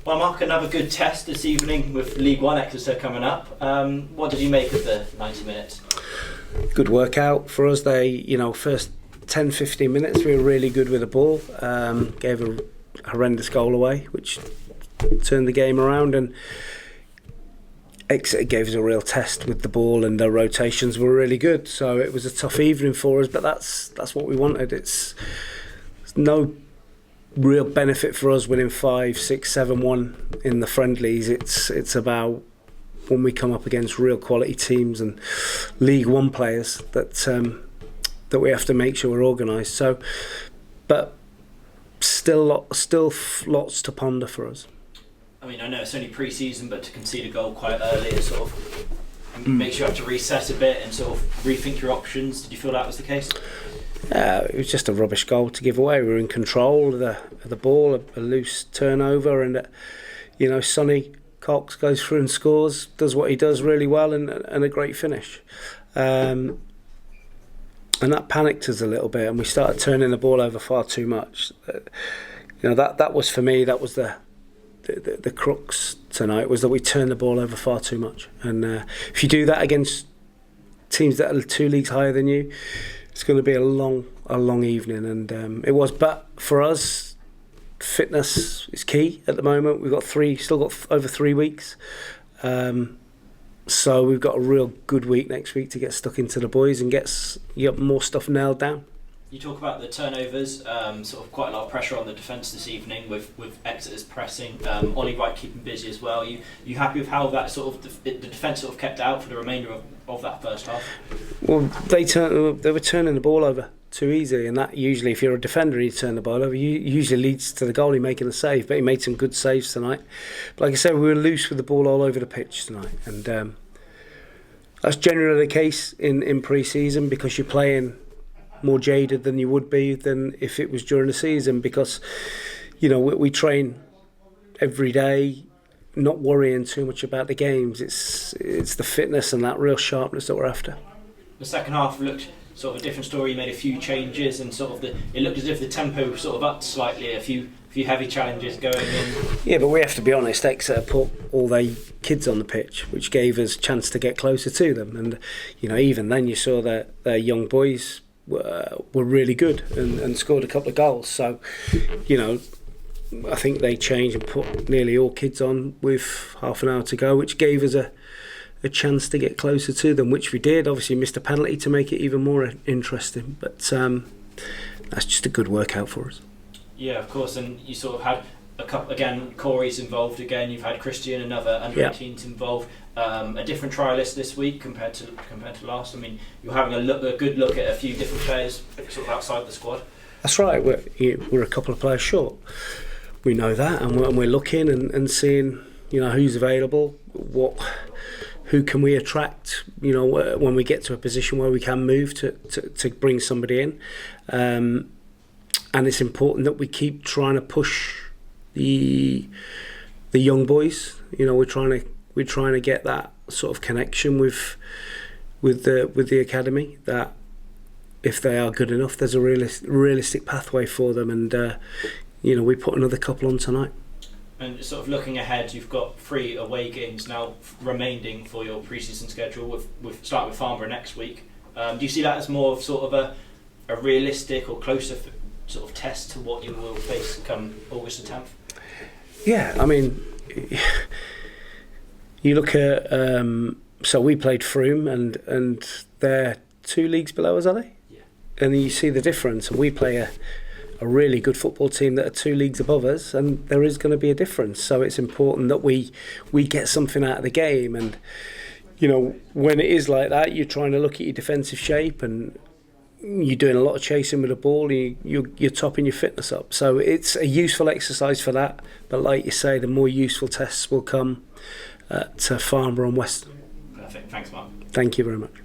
Well, Mark, another good test this evening with League One Exeter coming up. What did you make of the 90 minutes? Good workout for us. They, first 10-15 minutes we were really good with the ball. Gave a horrendous goal away, which turned the game around, and Exeter gave us a real test with the ball, and their rotations were really good. So it was a tough evening for us, but that's what we wanted. It's no real benefit for us winning 5, 6, 7-1 in the friendlies. It's about when we come up against real quality teams and League One players that we have to make sure we're organised. So, but still lots to ponder for us. I mean, I know it's only pre-season, but to concede a goal quite early, it sort of makes you have to reset a bit and sort of rethink your options. Did you feel that was the case? It was just a rubbish goal to give away. We were in control of the ball, a loose turnover, and Sonny Cox goes through and scores, does what he does really well, and a great finish. And that panicked us a little bit, and we started turning the ball over far too much. That was for me. That was the crux tonight, was that we turned the ball over far too much. And if you do that against teams that are 2 leagues higher than you, it's going to be a long evening, and it was. But for us, fitness is key at the moment. We've still got over 3 weeks, so we've got a real good week next week to get stuck into the boys and get more stuff nailed down. You talk about the turnovers, sort of quite a lot of pressure on the defence this evening with Exeter's pressing. Ollie Wright keeping busy as well. You happy with how that sort of the defence sort of kept out for the remainder of that first half? Well, they were turning the ball over too easy, and that usually, if you're a defender and you turn the ball over, usually leads to the goalie making a save. But he made some good saves tonight. But like I said, we were loose with the ball all over the pitch tonight, and that's generally the case in pre-season, because you're playing more jaded than you would be than if it was during the season, because we train every day, not worrying too much about the games. It's the fitness and that real sharpness that we're after. The second half looked sort of a different story. You made a few changes, and sort of it looked as if the tempo sort of upped slightly. A few heavy challenges going in. Yeah, but we have to be honest. Exeter put all their kids on the pitch, which gave us a chance to get closer to them. And even then, you saw that their young boys were really good and scored a couple of goals. So, I think they changed and put nearly all kids on with half an hour to go, which gave us a chance to get closer to them, which we did. Obviously missed a penalty to make it even more interesting, but that's just a good workout for us. Yeah, of course. And you sort of had a couple again. Corey's involved again. You've had Christian, another under-18s involved. A different trialist this week compared to last. I mean, you're having a good look at a few different players sort of outside the squad. That's right. We're a couple of players short. We know that, and we're looking and seeing who's available, who can we attract, when we get to a position where we can move to bring somebody in. And it's important that we keep trying to push the young boys. We're trying to get that sort of connection with the academy, that if they are good enough, there's a realistic pathway for them, and we put another couple on tonight. And sort of looking ahead, you've got 3 away games now remaining for your pre-season schedule, with starting with Farnborough next week. Do you see that as more of sort of a realistic or closer sort of test to what you will face come August the 10th? Yeah, I mean, you look at so we played Frome, and they're 2 leagues below us, are they? Yeah. And you see the difference, and we play a really good football team that are 2 leagues above us, and there is going to be a difference. So it's important that we get something out of the game, and when it is like that, you're trying to look at your defensive shape, and you're doing a lot of chasing with the ball, you're topping your fitness up. So it's a useful exercise for that, but like you say, the more useful tests will come at Farnborough and Weston. Perfect, thanks Mark. Thank you very much.